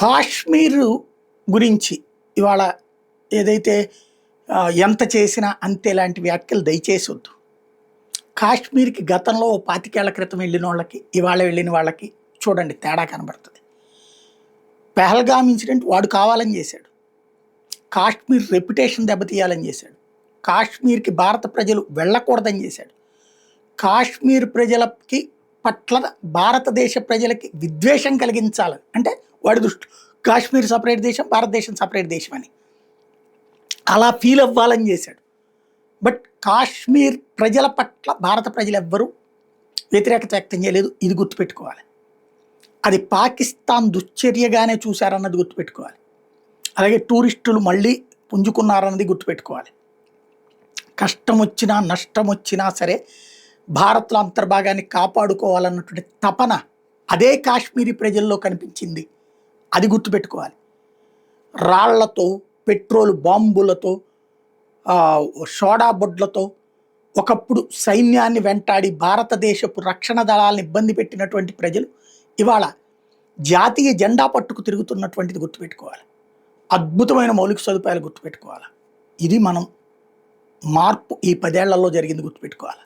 కాశ్మీరు గురించి ఇవాళ ఏదైతే ఎంత చేసినా అంతే లాంటి వ్యాఖ్యలు దయచేసి వద్దు. కాశ్మీర్‌కి గతంలో ఓ 25 ఏళ్ల క్రితం వెళ్ళినోళ్ళకి, ఇవాళ వెళ్ళిన వాళ్ళకి చూడండి తేడా కనబడుతది. పెహల్గామ్ ఇన్సిడెంట్ వాడు కావాలని చేశాడు. కాశ్మీర్ రెప్యుటేషన్ దెబ్బతీయాలని చేశాడు. కాశ్మీర్‌కి భారత ప్రజలు వెళ్ళకూడదని చేశాడు. కాశ్మీర్ ప్రజలకి పట్ల భారతదేశ ప్రజలకి విద్వేషం కలిగించాలని, అంటే వాడి దృష్టిలో కాశ్మీర్ సపరేట్ దేశం, భారతదేశం సపరేట్ దేశం అని అలా ఫీల్ అవ్వాలని చేశాడు. బట్ కాశ్మీర్ ప్రజల పట్ల భారత ప్రజలు ఎవ్వరూ వ్యతిరేకత వ్యక్తం చేయలేదు. ఇది గుర్తుపెట్టుకోవాలి. అది పాకిస్తాన్ దుశ్చర్యగానే చూశారన్నది గుర్తుపెట్టుకోవాలి. అలాగే టూరిస్టులు మళ్ళీ పుంజుకున్నారన్నది గుర్తుపెట్టుకోవాలి. కష్టం వచ్చినా నష్టం వచ్చినా సరే భారత్లో అంతర్భాగాన్ని కాపాడుకోవాలన్నటువంటి తపన అదే కాశ్మీరీ ప్రజల్లో కనిపించింది. అది గుర్తుపెట్టుకోవాలి. రాళ్లతో, పెట్రోల్ బాంబులతో, సోడా బొడ్లతో ఒకప్పుడు సైన్యాన్ని వెంటాడి భారతదేశపు రక్షణ దళాలను ఇబ్బంది పెట్టినటువంటి ప్రజలు ఇవాళ జాతీయ జెండా పట్టుకు తిరుగుతున్నటువంటిది గుర్తుపెట్టుకోవాలి. అద్భుతమైన మౌలిక సదుపాయాలు గుర్తుపెట్టుకోవాలి. ఇది మనం మార్పు ఈ 10 ఏళ్లలో జరిగింది గుర్తుపెట్టుకోవాలి.